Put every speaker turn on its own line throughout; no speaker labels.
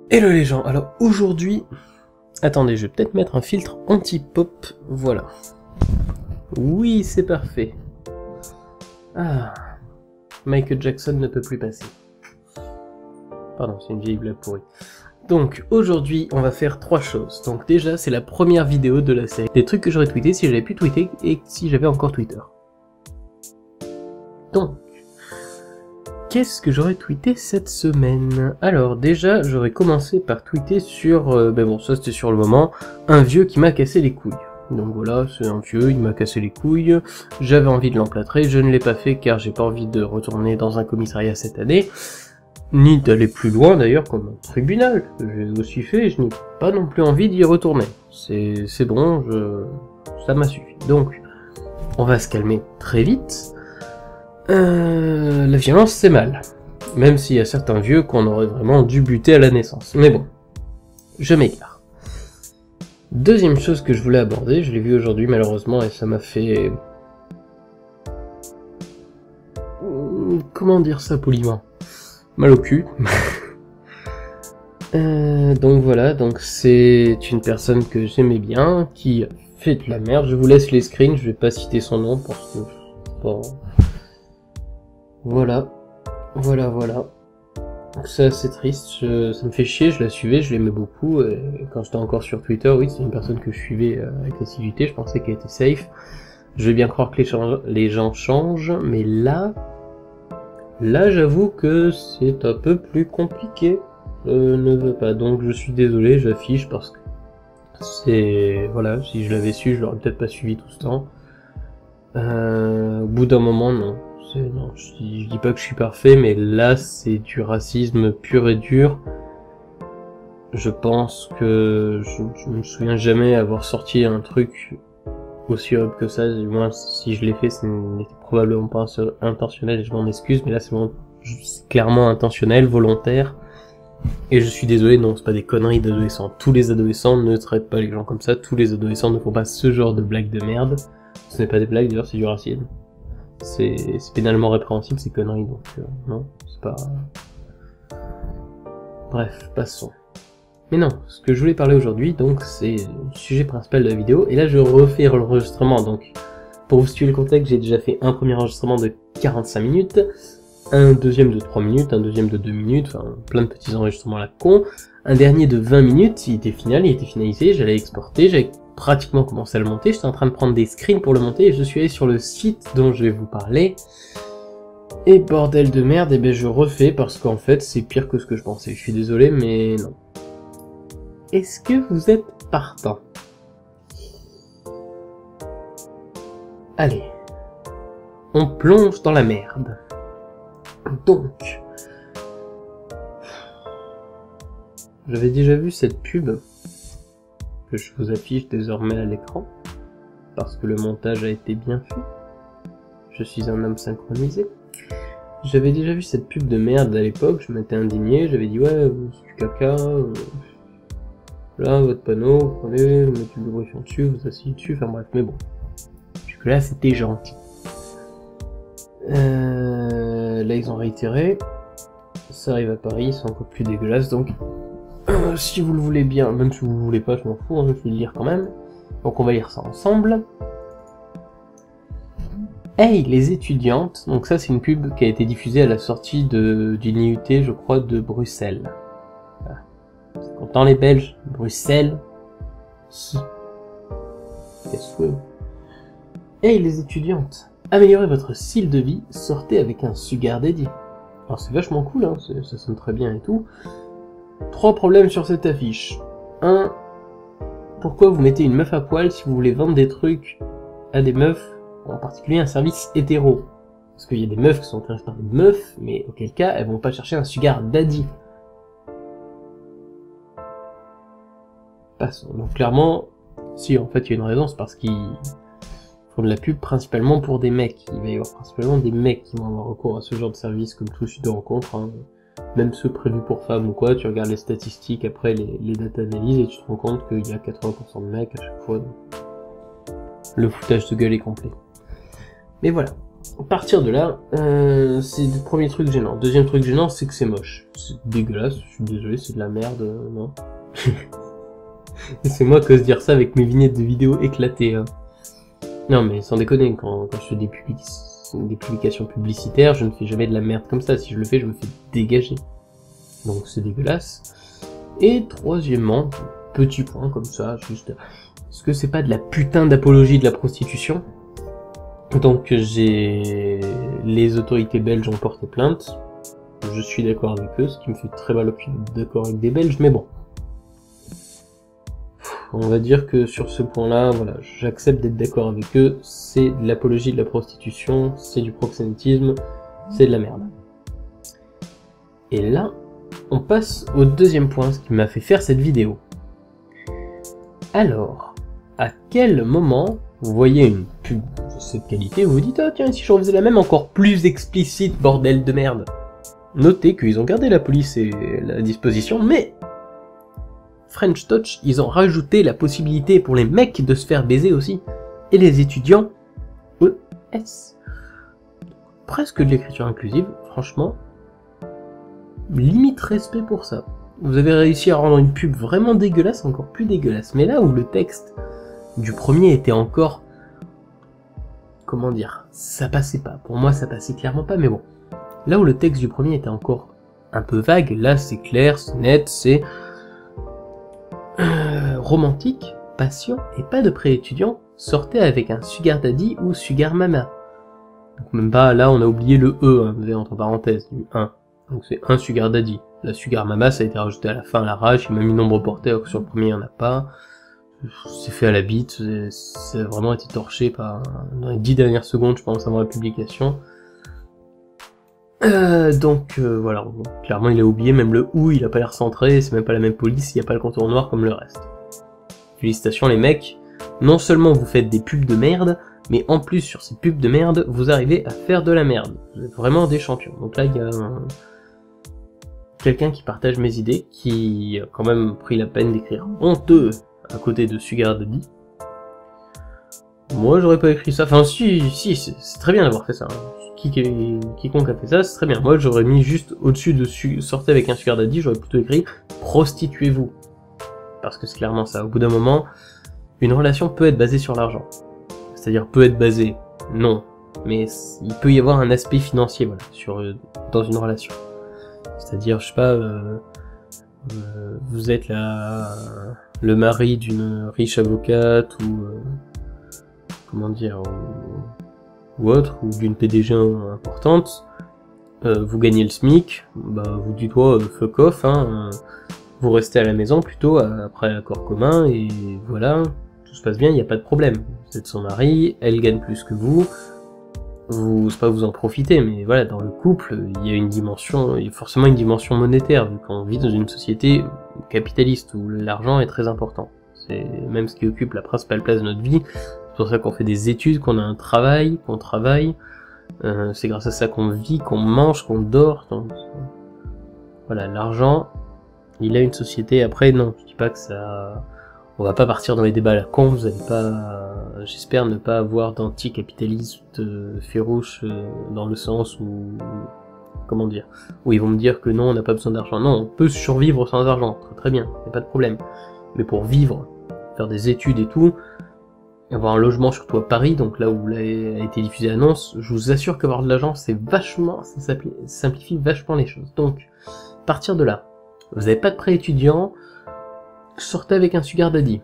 Hello les gens, alors aujourd'hui... Attendez, je vais peut-être mettre un filtre anti-pop, voilà. Oui, c'est parfait. Ah, Michael Jackson ne peut plus passer. Pardon, c'est une vieille blague pourrie. Donc, aujourd'hui, on va faire 3 choses. Donc déjà, c'est la première vidéo de la série. Des trucs que j'aurais tweeté si j'avais pu tweeter et si j'avais encore Twitter. Donc... qu'est-ce que j'aurais tweeté cette semaine? Alors déjà, j'aurais commencé par tweeter sur, ben bon, ça c'était sur le moment, un vieux qui m'a cassé les couilles. Donc voilà, c'est un vieux, il m'a cassé les couilles, j'avais envie de l'emplâtrer, je ne l'ai pas fait car j'ai pas envie de retourner dans un commissariat cette année, ni d'aller plus loin d'ailleurs comme un tribunal, j'ai aussi fait, et je n'ai pas non plus envie d'y retourner. C'est bon, ça m'a suffi. Donc, on va se calmer très vite. La violence c'est mal, même s'il y a certains vieux qu'on aurait vraiment dû buter à la naissance, mais bon, je m'égare. Deuxième chose que je voulais aborder, je l'ai vu aujourd'hui malheureusement et ça m'a fait... comment dire ça poliment? Mal au cul. Donc voilà, donc c'est une personne que j'aimais bien, qui fait de la merde, je vous laisse les screens, je vais pas citer son nom parce que... bon... Voilà. Donc ça c'est triste, ça me fait chier, je la suivais, je l'aimais beaucoup, et quand j'étais encore sur Twitter, oui, c'est une personne que je suivais avec assiduité, je pensais qu'elle était safe. Je vais bien croire que les gens changent, mais là j'avoue que c'est un peu plus compliqué. Je ne veux pas, donc je suis désolé, j'affiche parce que c'est... voilà, si je l'avais su, je l'aurais peut-être pas suivi tout ce temps. Au bout d'un moment, non. Non, je dis pas que je suis parfait, mais là c'est du racisme pur et dur. Je pense que je me souviens jamais avoir sorti un truc aussi horrible que ça, du moins si je l'ai fait, ce n'était probablement pas intentionnel et je m'en excuse, mais là c'est clairement intentionnel, volontaire. Et je suis désolé, non, c'est pas des conneries d'adolescents. Tous les adolescents ne traitent pas les gens comme ça, tous les adolescents ne font pas ce genre de blagues de merde. Ce n'est pas des blagues, d'ailleurs c'est du racisme. C'est pénalement répréhensible ces conneries, donc non, c'est pas... Bref, passons. Mais non, ce que je voulais parler aujourd'hui, donc c'est le sujet principal de la vidéo, et là je refais l'enregistrement, donc pour vous situer le contexte, j'ai déjà fait un premier enregistrement de 45 minutes, un deuxième de 3 minutes, un deuxième de 2 minutes, enfin plein de petits enregistrements à la con, un dernier de 20 minutes, il était finalisé, j'allais exporter, j'avais pratiquement commencé à le monter, j'étais en train de prendre des screens pour le monter et je suis allé sur le site dont je vais vous parler. Et bordel de merde, et ben je refais parce qu'en fait c'est pire que ce que je pensais. Je suis désolé mais non. Est-ce que vous êtes partant? Allez. On plonge dans la merde. Donc. J'avais déjà vu cette pub que je vous affiche désormais à l'écran, parce que le montage a été bien fait. Je suis un homme synchronisé. J'avais déjà vu cette pub de merde à l'époque, je m'étais indigné, j'avais dit ouais, c'est du caca, là, votre panneau, vous prenez, vous mettez du lubrifiant dessus, vous asseyez dessus, enfin bref, mais bon. Jusque là, c'était gentil. Là, ils ont réitéré. Ça arrive à Paris, c'est encore plus dégueulasse, donc... si vous le voulez bien, même si vous le voulez pas, je m'en fous, hein, je vais le lire quand même. Donc on va lire ça ensemble. Hey les étudiantes, donc ça c'est une pub qui a été diffusée à la sortie d'une IUT, je crois, de Bruxelles. Voilà. Content les Belges, Bruxelles. Qu'est-ce que... Hey les étudiantes, améliorez votre style de vie, sortez avec un sugar daddy. Alors c'est vachement cool, hein, ça sonne très bien et tout. 3 problèmes sur cette affiche. 1. Pourquoi vous mettez une meuf à poil si vous voulez vendre des trucs à des meufs, en particulier un service hétéro? Parce qu'il y a des meufs qui sont intéressées par des meufs, mais auquel cas elles vont pas chercher un sugar daddy. Passons. Donc clairement, si en fait il y a une raison, c'est parce qu'ils font de la pub principalement pour des mecs. Il va y avoir principalement des mecs qui vont avoir recours à ce genre de service comme tout site de rencontre, hein. Même ceux prévus pour femmes ou quoi, tu regardes les statistiques après les data analyses et tu te rends compte qu'il y a 80% de mecs à chaque fois. Donc le foutage de gueule est complet. Mais voilà. À partir de là, c'est le premier truc gênant. Deuxième truc gênant, c'est que c'est moche. C'est dégueulasse, je suis désolé, c'est de la merde, non. C'est moi qui ose dire ça avec mes vignettes de vidéos éclatées. Hein. Non mais sans déconner, quand je fais des publications publicitaires, je ne fais jamais de la merde comme ça. Si je le fais, je me fais dégager. Donc c'est dégueulasse. Et troisièmement, petit point comme ça, juste... Est-ce que c'est pas de la putain d'apologie de la prostitution? Donc les autorités belges ont porté plainte. Je suis d'accord avec eux, ce qui me fait très mal au cul d'être d'accord avec des Belges, mais bon. On va dire que sur ce point-là, voilà, j'accepte d'être d'accord avec eux, c'est de l'apologie de la prostitution, c'est du proxénétisme, c'est de la merde. Et là, on passe au deuxième point, ce qui m'a fait faire cette vidéo. Alors, à quel moment vous voyez une pub de cette qualité, vous vous dites « Ah tiens, si je refaisais la même encore plus explicite, bordel de merde !» Notez qu'ils ont gardé la police et la disposition, mais French Touch, ils ont rajouté la possibilité pour les mecs de se faire baiser aussi, et les étudiants ES. Presque de l'écriture inclusive, franchement, limite respect pour ça. Vous avez réussi à rendre une pub vraiment dégueulasse encore plus dégueulasse, mais là où le texte du premier était encore... Comment dire? Ça passait pas. Pour moi, ça passait clairement pas, mais bon. Là où le texte du premier était encore un peu vague, là c'est clair, c'est net, c'est... romantique, passion et pas de pré-étudiant, sortez avec un sugar daddy ou sugar mama. Donc même pas, là on a oublié le E, hein, vous avez entre parenthèses, du 1. Donc c'est un sugar daddy. La sugar mama ça a été rajouté à la fin à l'arrache, il m'a mis nombre porté alors que sur le premier il n'y en a pas. C'est fait à la bite, ça a vraiment été torché par... dans les 10 dernières secondes je pense avant la publication. Voilà, bon, clairement il a oublié, même le OU il a pas l'air centré, c'est même pas la même police, il n'y a pas le contour noir comme le reste. Félicitations les mecs, non seulement vous faites des pubs de merde, mais en plus sur ces pubs de merde, vous arrivez à faire de la merde. Vous êtes vraiment des champions. Donc là il y a quelqu'un qui partage mes idées, qui a quand même pris la peine d'écrire honteux à côté de Sugar Daddy. Moi j'aurais pas écrit ça, enfin si, c'est très bien d'avoir fait ça. Hein. Quiconque a fait ça, c'est très bien. Moi j'aurais mis juste au-dessus de sortez avec un sugar daddy, j'aurais plutôt écrit prostituez-vous. Parce que c'est clairement ça. Au bout d'un moment, une relation peut être basée sur l'argent. C'est-à-dire peut être basée, non. Mais il peut y avoir un aspect financier, voilà, dans une relation. C'est-à-dire, je sais pas, vous êtes le mari d'une riche avocate ou comment dire, ou autre, ou d'une PDG importante, vous gagnez le SMIC, bah vous dites fuck off, hein, vous restez à la maison plutôt après accord commun et voilà, tout se passe bien, il n'y a pas de problème. Vous êtes son mari, elle gagne plus que vous, c'est pas vous en profitez, mais voilà, dans le couple, il y a une dimension, il y a forcément une dimension monétaire, vu qu'on vit dans une société capitaliste où l'argent est très important. C'est même ce qui occupe la principale place de notre vie. C'est pour ça qu'on fait des études, qu'on a un travail, qu'on travaille. C'est grâce à ça qu'on vit, qu'on mange, qu'on dort. Donc, voilà, l'argent, il a une société. Après, non, je dis pas que ça... On va pas partir dans les débats à la con, vous allez pas... J'espère ne pas avoir d'anticapitaliste farouche dans le sens où... Comment dire? Où ils vont me dire que non, on n'a pas besoin d'argent. Non, on peut survivre sans argent, très bien, y a pas de problème. Mais pour vivre, faire des études et tout... Avoir un logement surtout à Paris, donc là où a été diffusée l'annonce, je vous assure qu'avoir de l'argent, c'est vachement, ça simplifie vachement les choses. Donc, à partir de là, vous n'avez pas de prêt étudiant, sortez avec un sugar daddy.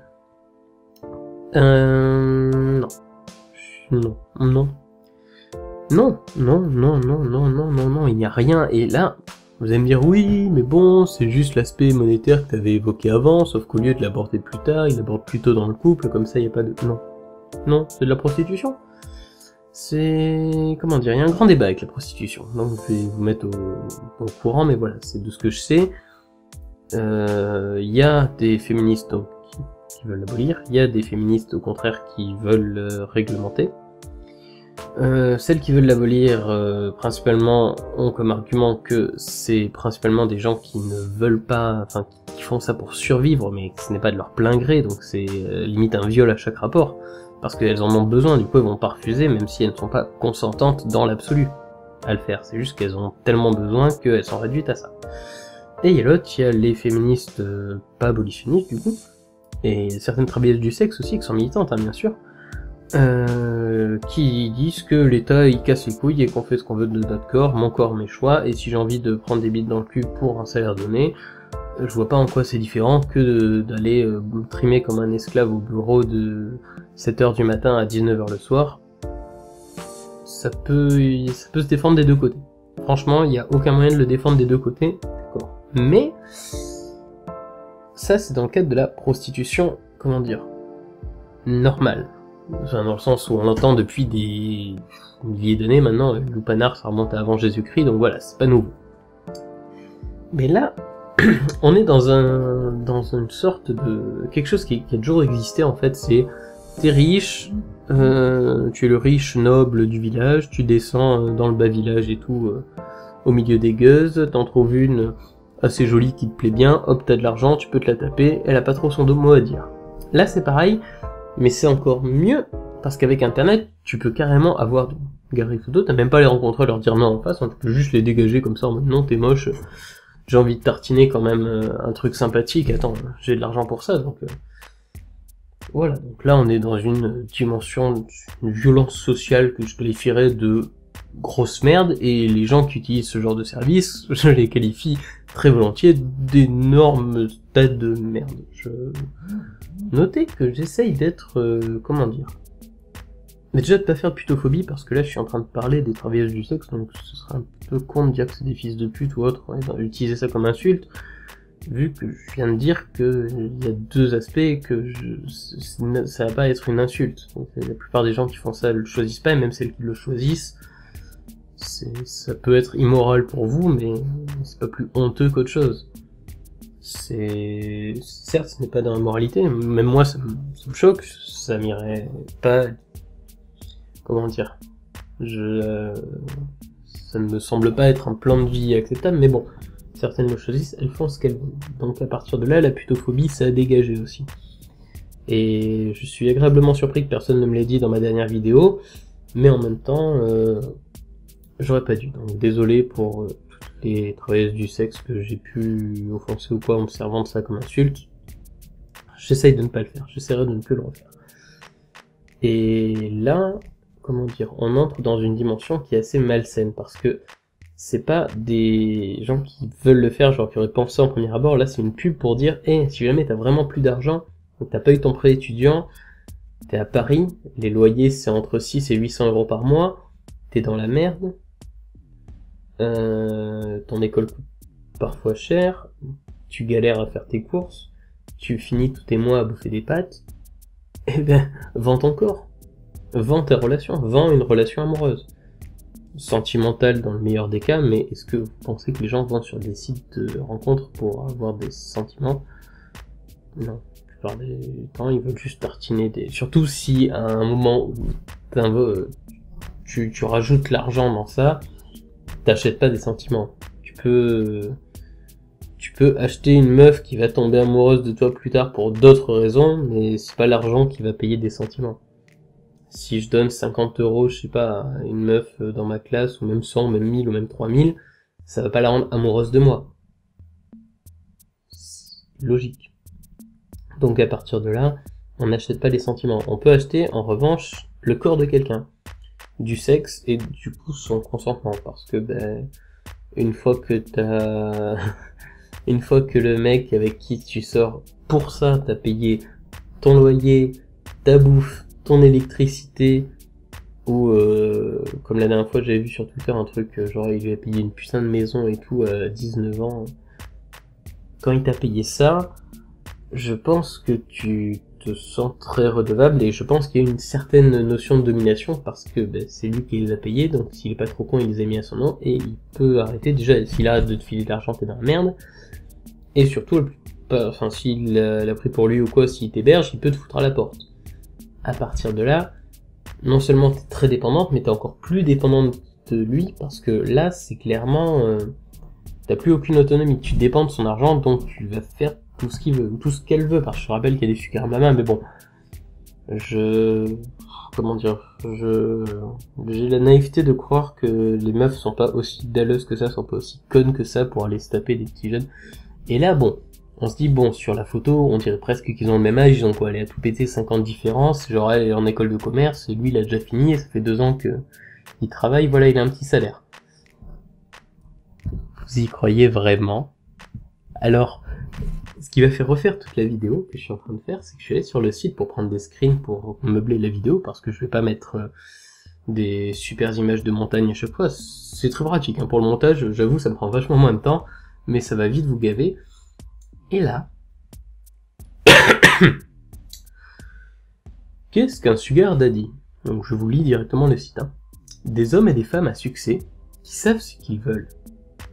Non. Non, il n'y a rien. Et là, vous allez me dire, oui, mais bon, c'est juste l'aspect monétaire que tu avais évoqué avant, sauf qu'au lieu de l'aborder plus tard, il l'aborde plus tôt dans le couple, comme ça, il n'y a pas de... Non, c'est de la prostitution. C'est... Comment dire, il y a un grand débat avec la prostitution. Donc je vais vous mettre au courant, mais voilà, c'est de ce que je sais. Il y a des féministes donc, qui veulent l'abolir, il y a des féministes au contraire qui veulent réglementer. Celles qui veulent l'abolir principalement ont comme argument que c'est principalement des gens qui ne veulent pas, enfin qui font ça pour survivre, mais que ce n'est pas de leur plein gré, donc c'est limite un viol à chaque rapport. parce qu'elles en ont besoin, du coup elles vont pas refuser, même si elles ne sont pas consentantes dans l'absolu à le faire, c'est juste qu'elles ont tellement besoin qu'elles sont réduites à ça. Et il y a l'autre, il y a les féministes pas abolitionnistes du coup, et certaines travailleuses du sexe aussi qui sont militantes, hein, bien sûr, qui disent que l'État il casse les couilles et qu'on fait ce qu'on veut de notre corps, mon corps, mes choix, et si j'ai envie de prendre des bites dans le cul pour un salaire donné, je vois pas en quoi c'est différent que d'aller trimer comme un esclave au bureau de 7h du matin à 19h le soir. Ça peut se défendre des deux côtés. Franchement, il n'y a aucun moyen de le défendre des deux côtés. D'accord. Mais ça, c'est dans le cadre de la prostitution, comment dire, normale. Enfin, dans le sens où on l'entend depuis des milliers d'années maintenant, le lupanar ça remonte à avant Jésus-Christ, donc voilà, c'est pas nouveau. Mais là, on est dans une sorte de quelque chose qui a toujours existé en fait, c'est t'es riche, tu es le riche noble du village, tu descends dans le bas village et tout, au milieu des gueuses, t'en trouves une assez jolie qui te plaît bien, hop t'as de l'argent, tu peux te la taper, elle a pas trop son mot à dire. Là c'est pareil, mais c'est encore mieux, parce qu'avec internet, tu peux carrément avoir de garer photos, t'as même pas à les rencontrer, leur dire non en face, hein, tu peux juste les dégager comme ça en mode non t'es moche, j'ai envie de tartiner quand même un truc sympathique, attends, j'ai de l'argent pour ça, donc voilà, donc là on est dans une dimension, une violence sociale que je qualifierais de grosse merde, et les gens qui utilisent ce genre de service, je les qualifie très volontiers d'énormes tas de merde. Notez que j'essaye d'être, comment dire, mais déjà de pas faire de putophobie, parce que là je suis en train de parler des travailleuses du sexe, donc ce serait un peu con de dire que c'est des fils de pute ou autre, ouais, utiliser ça comme insulte, vu que je viens de dire que il y a deux aspects et que ça va pas être une insulte. Donc, la plupart des gens qui font ça le choisissent pas, et même celles qui le choisissent, ça peut être immoral pour vous, mais c'est pas plus honteux qu'autre chose. Certes, ce n'est pas dans la moralité, même moi ça me choque, ça m'irait pas, comment dire, ça ne me semble pas être un plan de vie acceptable, mais bon, certaines le choisissent, elles font ce qu'elles veulent. Donc à partir de là, la putophobie, ça a dégagé aussi. Et je suis agréablement surpris que personne ne me l'ait dit dans ma dernière vidéo, mais en même temps, j'aurais pas dû. Donc désolé pour toutes les travailleuses du sexe que j'ai pu offenser ou quoi en me servant de ça comme insulte. J'essaye de ne pas le faire, j'essaierai de ne plus le refaire. Et là, comment dire, on entre dans une dimension qui est assez malsaine, parce que c'est pas des gens qui veulent le faire, genre qui auraient pensé en premier abord, là c'est une pub pour dire hey, si jamais t'as vraiment plus d'argent, donc t'as pas eu ton prêt étudiant, t'es à Paris, les loyers c'est entre 6 et 800 euros par mois, t'es dans la merde, ton école coûte parfois cher, tu galères à faire tes courses, tu finis tous tes mois à bouffer des pâtes, eh ben, vends ton corps, vends ta relation, vends une relation amoureuse. Sentimentale dans le meilleur des cas, mais est-ce que vous pensez que les gens vont sur des sites de rencontres pour avoir des sentiments? Non, la plupart des temps ils veulent juste tartiner des... Surtout si à un moment où tu rajoutes l'argent dans ça, t'achètes pas des sentiments. Tu peux acheter une meuf qui va tomber amoureuse de toi plus tard pour d'autres raisons, mais c'est pas l'argent qui va payer des sentiments. Si je donne 50 euros, je sais pas, à une meuf dans ma classe, ou même 100, même 1000, ou même 3000, ça va pas la rendre amoureuse de moi. C'est logique. Donc à partir de là, on n'achète pas les sentiments. On peut acheter, en revanche, le corps de quelqu'un, du sexe, et du coup son consentement, parce que, ben, une fois que le mec avec qui tu sors, pour ça, t'as payé ton loyer, ta bouffe, ton électricité, ou comme la dernière fois j'avais vu sur Twitter un truc genre il lui a payé une putain de maison et tout à 19 ans. Quand il t'a payé ça, je pense que tu te sens très redevable, et je pense qu'il y a une certaine notion de domination, parce que ben, c'est lui qui les a payés, donc s'il est pas trop con il les a mis à son nom, et il peut arrêter. Déjà s'il arrête de te filer de l'argent t'es dans la merde, et surtout enfin s'il l'a pris pour lui ou quoi, s'il t'héberge il peut te foutre à la porte. À partir de là, non seulement t'es très dépendante, mais t'es encore plus dépendante de lui, parce que là, c'est clairement... t'as plus aucune autonomie, tu dépends de son argent, donc tu vas faire tout ce qu'il veut, ou tout ce qu'elle veut, parce que je te rappelle qu'il y a des sugar mamas, mais bon, Comment dire, j'ai la naïveté de croire que les meufs sont pas aussi dalleuses que ça, sont pas aussi connes que ça pour aller se taper des petits jeunes. Et là, bon, on se dit, bon, sur la photo, on dirait presque qu'ils ont le même âge, ils ont quoi aller à tout péter 5 ans de différence, genre elle est en école de commerce, et lui il a déjà fini, et ça fait 2 ans que il travaille, voilà, il a un petit salaire. Vous y croyez vraiment? Alors, ce qui va faire refaire toute la vidéo que je suis en train de faire, c'est que je suis allé sur le site pour prendre des screens pour meubler la vidéo, parce que je vais pas mettre des super images de montagne à chaque fois. C'est très pratique, hein. Pour le montage, j'avoue, ça me prend vachement moins de temps, mais ça va vite vous gaver. Et là, qu'est-ce qu'un sugar daddy? Donc je vous lis directement le site. Hein. Des hommes et des femmes à succès qui savent ce qu'ils veulent.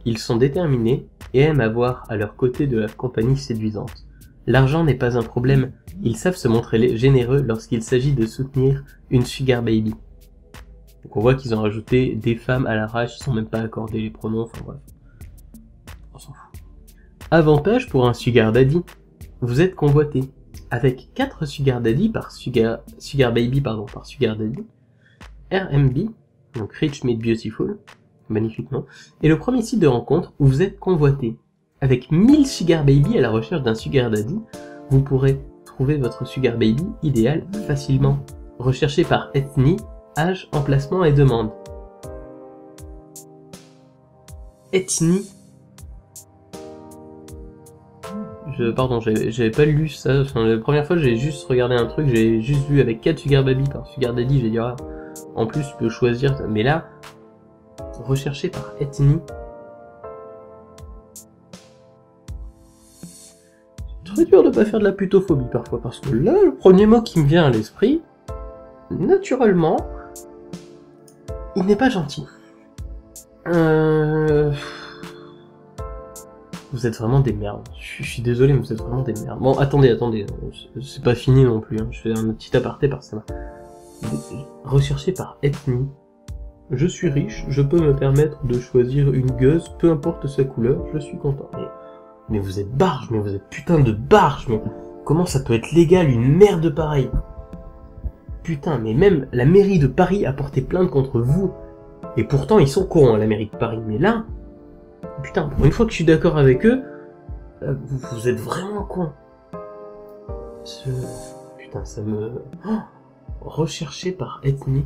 Ils sont déterminés et aiment avoir à leur côté de la compagnie séduisante. L'argent n'est pas un problème, ils savent se montrer généreux lorsqu'il s'agit de soutenir une sugar baby. Donc on voit qu'ils ont rajouté des femmes à l'arrache, ils sont même pas accordés les pronoms, enfin bref. On s'en fout. Avantage pour un sugar daddy, vous êtes convoité. Avec 4 sugar daddy par sugar baby par sugar daddy, RMB, donc Rich Meet Beautiful, magnifique nom, est le premier site de rencontre où vous êtes convoité. Avec 1000 sugar baby à la recherche d'un sugar daddy, vous pourrez trouver votre sugar baby idéal facilement. Recherché par ethnie, âge, emplacement et demande. Ethnie. Pardon, j'avais pas lu ça. Enfin, la première fois, j'ai juste regardé un truc, j'ai juste vu avec 4 sugar baby par sugar daddy, j'ai dit ah, en plus tu peux choisir. Mais là, recherché par ethnie. C'est très dur de pas faire de la putophobie parfois, parce que là, le premier mot qui me vient à l'esprit, naturellement, il n'est pas gentil. Vous êtes vraiment des merdes. Je suis désolé, mais vous êtes vraiment des merdes. Bon, attendez. C'est pas fini non plus. Hein. Je fais un petit aparté par ça. Recherché par ethnie. Je suis riche, je peux me permettre de choisir une gueuse, peu importe sa couleur, je suis content. Mais vous êtes barge, mais vous êtes putain de barge, mais comment ça peut être légal une merde pareille? Putain, mais même la mairie de Paris a porté plainte contre vous. Et pourtant, ils sont cons, la mairie de Paris. Mais là, putain, pour une fois que je suis d'accord avec eux, vous êtes vraiment cons. Putain, ça me... Oh, recherché par ethnie.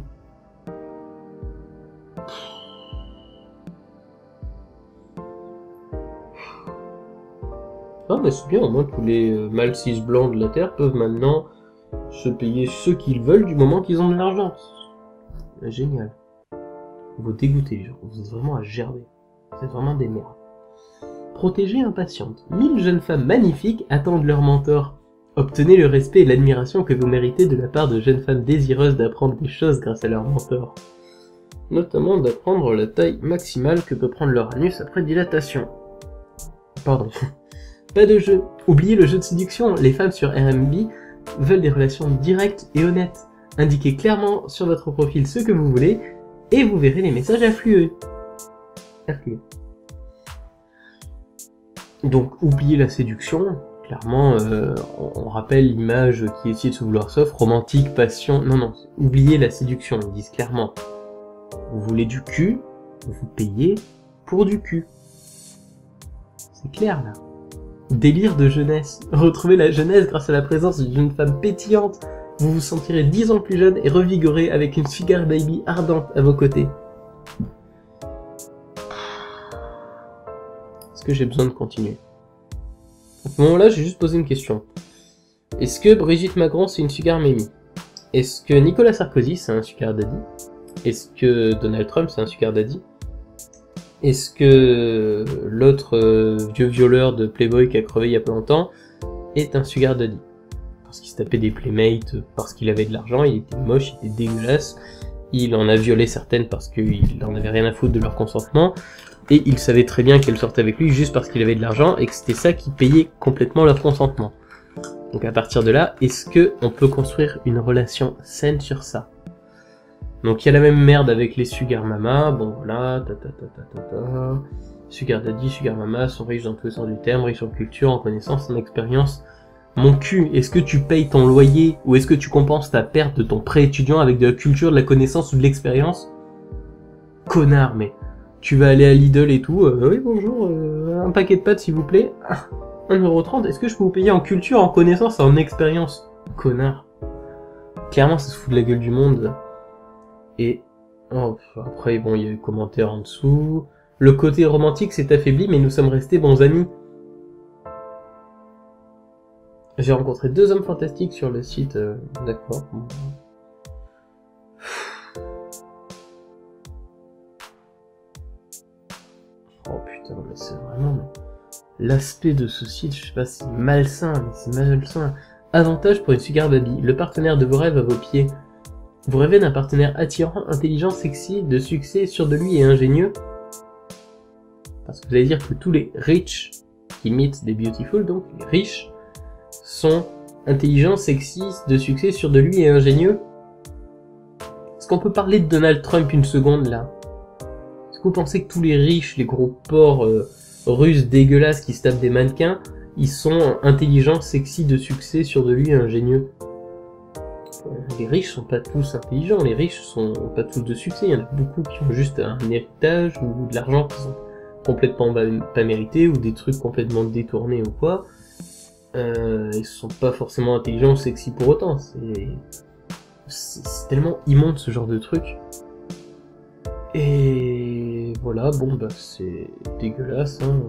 Ah mais c'est bien, au moins tous les mâles cis blancs de la Terre peuvent maintenant se payer ce qu'ils veulent du moment qu'ils ont de l'argent. Génial. Vous dégoûtez, genre, vous êtes vraiment à gerber. C'est vraiment des merdes. Protégée impatiente. 1000 jeunes femmes magnifiques attendent leur mentor. Obtenez le respect et l'admiration que vous méritez de la part de jeunes femmes désireuses d'apprendre des choses grâce à leur mentor. Notamment d'apprendre la taille maximale que peut prendre leur anus après dilatation. Pardon. Pas de jeu. Oubliez le jeu de séduction. Les femmes sur RMB veulent des relations directes et honnêtes. Indiquez clairement sur votre profil ce que vous voulez et vous verrez les messages affluer. Donc, oubliez la séduction. Clairement, on rappelle l'image qui essaie de se vouloir sauf, romantique, passion. Non, oubliez la séduction. Ils disent clairement. Vous voulez du cul, vous payez pour du cul. C'est clair, là. Délire de jeunesse. Retrouvez la jeunesse grâce à la présence d'une jeune femme pétillante. Vous vous sentirez 10 ans plus jeune et revigoré avec une sugar baby ardente à vos côtés. Est-ce que j'ai besoin de continuer? À ce moment-là, j'ai juste posé une question. Est-ce que Brigitte Macron, c'est une sugar mamie? Est-ce que Nicolas Sarkozy, c'est un sugar daddy? Est-ce que Donald Trump, c'est un sugar daddy? Est-ce que l'autre vieux violeur de Playboy qui a crevé il y a pas longtemps est un sugar daddy? Parce qu'il se tapait des playmates, parce qu'il avait de l'argent, il était moche, il était dégueulasse, il en a violé certaines parce qu'il en avait rien à foutre de leur consentement, et il savait très bien qu'elles sortaient avec lui juste parce qu'il avait de l'argent et que c'était ça qui payait complètement leur consentement. Donc à partir de là, est-ce que on peut construire une relation saine sur ça? Donc il y a la même merde avec les sugar mama, bon voilà, Sugar daddy, sugar mama sont riches dans tous les sens du terme, riches en culture, en connaissances, en expérience, Mon cul, est-ce que tu payes ton loyer ou est-ce que tu compenses ta perte de ton prêt étudiant avec de la culture, de la connaissance ou de l'expérience? Connard, mais tu vas aller à Lidl et tout, oui bonjour, un paquet de pâtes s'il vous plaît, 1,30€, est-ce que je peux vous payer en culture, en connaissance, en expérience? Connard. Clairement ça se fout de la gueule du monde. Et oh, après bon, il y a eu commentaires en dessous. Le côté romantique s'est affaibli mais nous sommes restés bons amis. J'ai rencontré 2 hommes fantastiques sur le site, d'accord. Oh putain, mais c'est vraiment... L'aspect de ce site, je sais pas, c'est malsain, mais c'est malsain. Avantage pour une sugar baby, le partenaire de vos rêves à vos pieds. Vous rêvez d'un partenaire attirant, intelligent, sexy, de succès, sûr de lui et ingénieux? Parce que vous allez dire que tous les rich, qui imitent des beautiful, donc les riches, sont intelligents, sexy, de succès, sûrs de lui et ingénieux. Est-ce qu'on peut parler de Donald Trump une seconde là? Est-ce que vous pensez que tous les riches, les gros porcs russes dégueulasses qui se tapent des mannequins, ils sont intelligents, sexy, de succès, sûrs de lui et ingénieux? Les riches sont pas tous intelligents, les riches sont pas tous de succès, il y en a beaucoup qui ont juste un héritage ou de l'argent qui sont complètement pas mérités ou des trucs complètement détournés ou quoi. Ils sont pas forcément intelligents ou sexy pour autant. C'est tellement immonde ce genre de truc. Et voilà, bon bah c'est dégueulasse. Hein.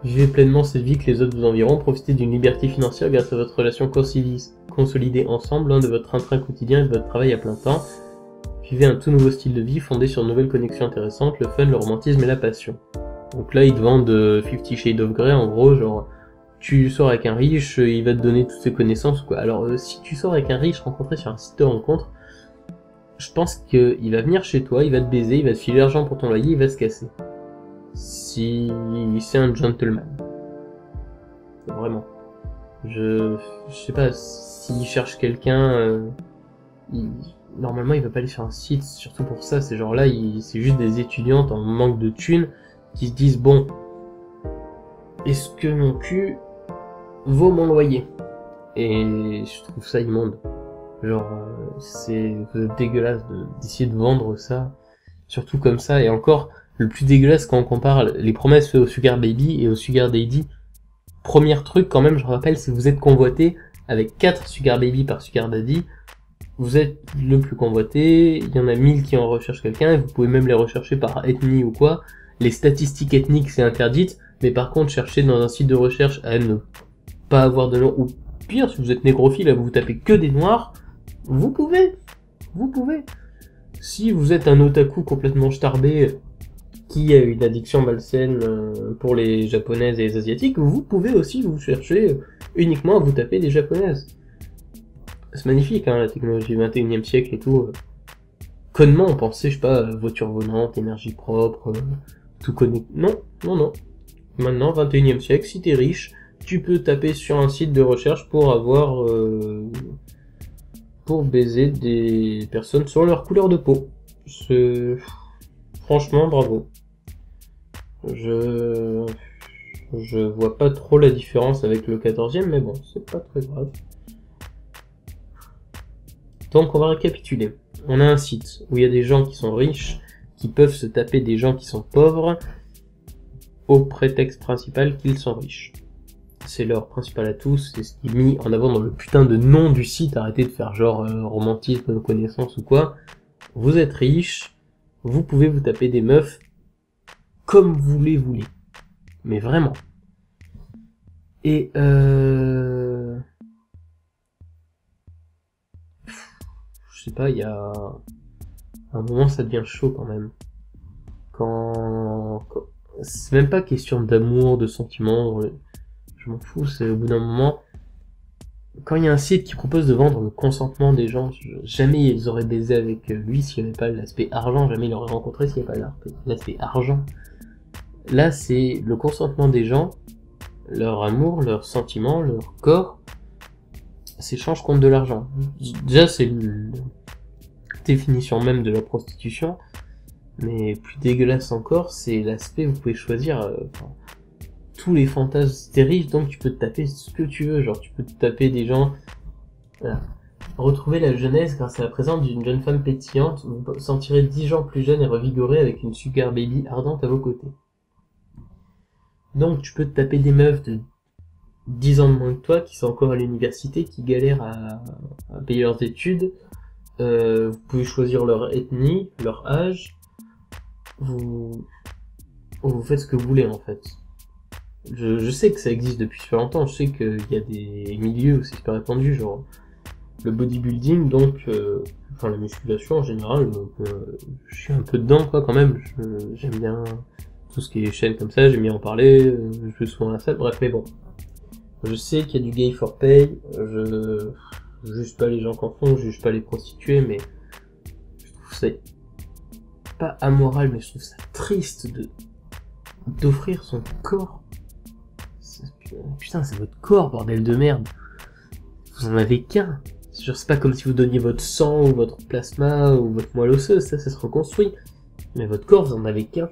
Vivez pleinement cette vie que les autres vous environt. Profitez d'une liberté financière grâce à votre relation consolidée ensemble, de votre train-train quotidien et de votre travail à plein temps. Vivez un tout nouveau style de vie fondé sur de nouvelles connexions intéressantes, le fun, le romantisme et la passion. Donc là ils te vendent 50 Shades of Grey en gros, genre tu sors avec un riche, il va te donner toutes ses connaissances quoi. Alors si tu sors avec un riche rencontré sur un site de rencontre, je pense qu'il va venir chez toi, il va te baiser, il va te filer l'argent pour ton loyer, il va se casser. Si c'est un gentleman. Vraiment. Je sais pas, s'il cherche quelqu'un, normalement il va pas aller sur un site, surtout pour ça, c'est genre là, c'est juste des étudiantes en manque de thunes qui se disent bon, est-ce que mon cul vaut mon loyer? Et je trouve ça immonde. Genre, c'est dégueulasse d'essayer de vendre ça, surtout comme ça, et encore, le plus dégueulasse quand on compare les promesses faites au sugar baby et au sugar daddy. Premier truc quand même, je rappelle, c'est que vous êtes convoité avec 4 sugar baby par sugar daddy, vous êtes le plus convoité, il y en a 1000 qui en recherchent quelqu'un, et vous pouvez même les rechercher par ethnie ou quoi. Les statistiques ethniques c'est interdite, mais par contre chercher dans un site de recherche à ne pas avoir de nom, ou pire, si vous êtes négrophile, vous tapez que des noirs, vous pouvez. Si vous êtes un otaku complètement starbé, qui a une addiction malsaine pour les japonaises et les asiatiques, vous pouvez aussi vous chercher uniquement à vous taper des japonaises. C'est magnifique, hein, la technologie du 21e siècle et tout. Connement, on pensait, je sais pas, voiture volante, énergie propre, tout connecté. Non. Maintenant, 21e siècle, si t'es riche, tu peux taper sur un site de recherche pour avoir... pour baiser des personnes selon leur couleur de peau. Franchement, bravo. Je vois pas trop la différence avec le 14e, mais bon, c'est pas très grave. Donc on va récapituler. On a un site où il y a des gens qui sont riches, qui peuvent se taper des gens qui sont pauvres, au prétexte principal qu'ils sont riches. C'est leur principal atout, c'est ce qui est mis en avant dans le putain de nom du site, arrêtez de faire genre romantisme, connaissance ou quoi. Vous êtes riche, vous pouvez vous taper des meufs comme vous les voulez. Mais vraiment. Et je sais pas, il y a un moment ça devient chaud quand même. Quand... c'est même pas question d'amour, de sentiments, je m'en fous, c'est au bout d'un moment, quand il y a un site qui propose de vendre le consentement des gens, jamais ils auraient baisé avec lui s'il n'y avait pas l'aspect argent, jamais il l'aurait rencontré s'il n'y avait pas l'aspect argent. Là, c'est le consentement des gens, leur amour, leurs sentiments, leur corps, s'échange contre de l'argent. Déjà, c'est la définition même de la prostitution, mais plus dégueulasse encore, c'est l'aspect, vous pouvez choisir tous les fantasmes, t'es riche, donc tu peux te taper ce que tu veux, genre tu peux te taper des gens... Voilà. Retrouver la jeunesse grâce à la présence d'une jeune femme pétillante, vous vous sentirez 10 ans plus jeune et revigoré avec une sugar baby ardente à vos côtés. Donc tu peux te taper des meufs de 10 ans de moins que toi, qui sont encore à l'université, qui galèrent à payer leurs études. Vous pouvez choisir leur ethnie, leur âge. Vous faites ce que vous voulez en fait. Je sais que ça existe depuis super longtemps, je sais qu'il y a des milieux où c'est super répandu, genre le bodybuilding, donc enfin la musculation en général, donc je suis un peu dedans quoi quand même, j'aime bien tout ce qui est chaîne comme ça, j'aime bien en parler, je vais souvent à la salle, bref, mais bon. Je sais qu'il y a du gay for pay, je juge pas les gens qui en font, je juge pas les prostituées, mais je trouve ça pas amoral, mais je trouve ça triste d'offrir son corps. Putain, c'est votre corps, bordel de merde. Vous en avez qu'un. Genre, c'est pas comme si vous donniez votre sang, ou votre plasma, ou votre moelle osseuse, ça se reconstruit. Mais votre corps, vous en avez qu'un.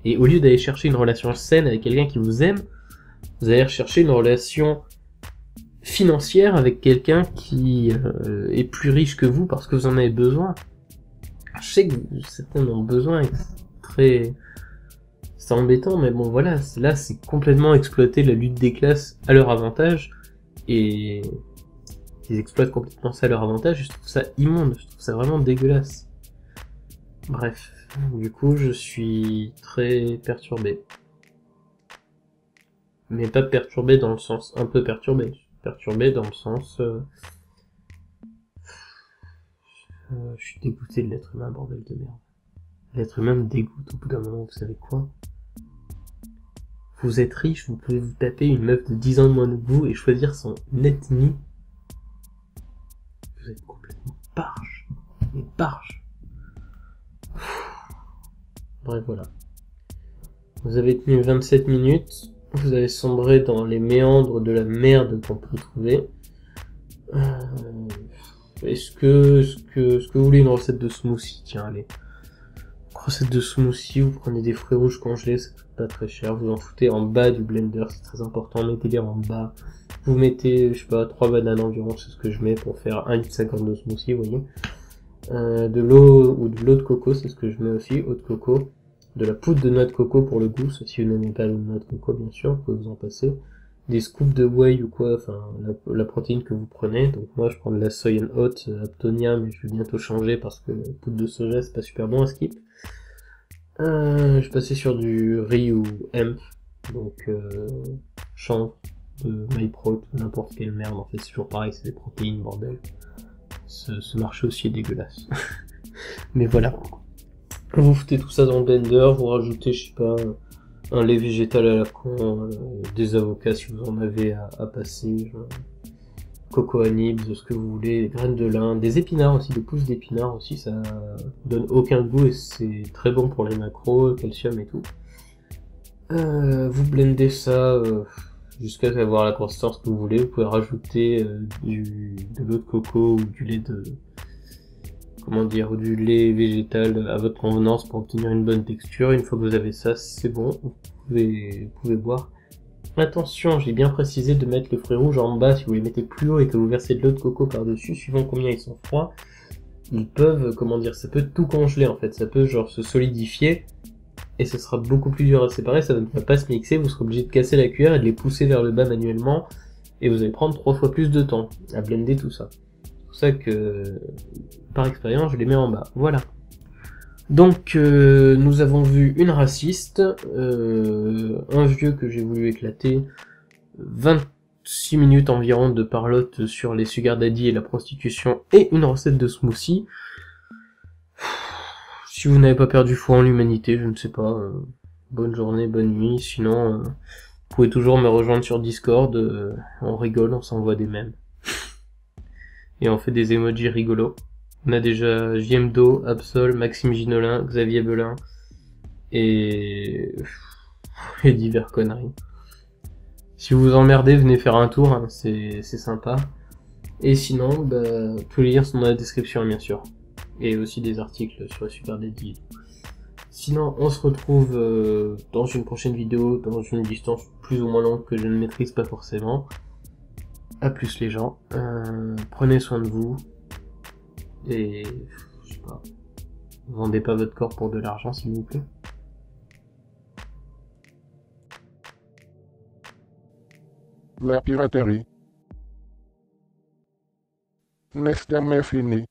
Et au lieu d'aller chercher une relation saine avec quelqu'un qui vous aime, vous allez rechercher une relation financière avec quelqu'un qui est plus riche que vous parce que vous en avez besoin. Je sais que certains en ont besoin et c'est embêtant, mais bon voilà, là c'est complètement exploiter la lutte des classes à leur avantage et ils exploitent complètement ça à leur avantage et je trouve ça immonde, je trouve ça vraiment dégueulasse. Bref, du coup je suis très perturbé. Mais pas perturbé dans le sens un peu perturbé. Perturbé dans le sens... je suis dégoûté de l'être humain, bordel de merde. L'être humain me dégoûte au bout d'un moment, vous savez quoi? Vous êtes riche, vous pouvez vous taper une meuf de 10 ans de moins que vous et choisir son ethnie. Vous êtes complètement barge. Mais barge. Bref, voilà. Vous avez tenu 27 minutes. Vous avez sombré dans les méandres de la merde qu'on peut trouver. Est-ce que vous voulez une recette de smoothie? Tiens, allez. Recette de smoothie, vous prenez des fruits rouges congelés, ça coûte pas très cher. Vous en foutez en bas du blender, c'est très important. Mettez-les en bas. Vous mettez, je sais pas, 3 bananes environ, c'est ce que je mets pour faire 1,50 litre de smoothie, vous voyez. De l'eau ou de l'eau de coco, c'est ce que je mets aussi, eau de coco. De la poudre de noix de coco pour le goût, si vous n'aimez pas la noix de coco bien sûr, vous pouvez vous en passer. Des scoops de whey ou quoi, enfin la protéine que vous prenez. Donc moi je prends de la soy and oat Aptonia, mais je vais bientôt changer parce que la poudre de soja c'est pas super bon à skip. Je passais sur du riz ou hemp, donc chanvre, de MyPro, n'importe quelle merde en fait, c'est toujours pareil, c'est des protéines bordel. Ce marché aussi est dégueulasse. Mais voilà. Vous foutez tout ça dans le blender, vous rajoutez, je sais pas, un lait végétal à la con, des avocats si vous en avez à passer, genre, coco nibs, ce que vous voulez, des graines de lin, des épinards aussi, des pousses d'épinards aussi, ça donne aucun goût et c'est très bon pour les macros, calcium et tout. Vous blendez ça jusqu'à avoir la consistance que vous voulez, vous pouvez rajouter de l'eau de coco ou du lait de... comment dire, ou du lait végétal à votre convenance pour obtenir une bonne texture. Une fois que vous avez ça, c'est bon, vous pouvez boire. Attention, j'ai bien précisé de mettre le fruit rouge en bas si vous les mettez plus haut et que vous versez de l'eau de coco par-dessus, suivant combien ils sont froids. Ils peuvent, comment dire, ça peut tout congeler en fait, ça peut genre se solidifier et ce sera beaucoup plus dur à séparer, ça ne va pas se mixer, vous serez obligé de casser la cuillère et de les pousser vers le bas manuellement et vous allez prendre 3 fois plus de temps à blender tout ça. C'est pour ça que, par expérience, je les mets en bas. Voilà. Donc, nous avons vu une raciste, un vieux que j'ai voulu éclater, 26 minutes environ de parlotte sur les sugar daddy et la prostitution, et une recette de smoothie. Si vous n'avez pas perdu foi en l'humanité, je ne sais pas, bonne journée, bonne nuit, sinon, vous pouvez toujours me rejoindre sur Discord, on rigole, on s'envoie des mèmes. Et on fait des emojis rigolos. On a déjà JMDO, Absol, Maxime Ginolin, Xavier Belin et divers conneries. Si vous vous emmerdez, venez faire un tour, hein, c'est sympa. Et sinon, tous les liens sont dans la description bien sûr. Et aussi des articles sur le Super Daddy. Sinon, on se retrouve dans une prochaine vidéo, dans une distance plus ou moins longue que je ne maîtrise pas forcément. À plus les gens, prenez soin de vous, et je sais pas, vendez pas votre corps pour de l'argent s'il vous plaît.
La piraterie n'est jamais finie.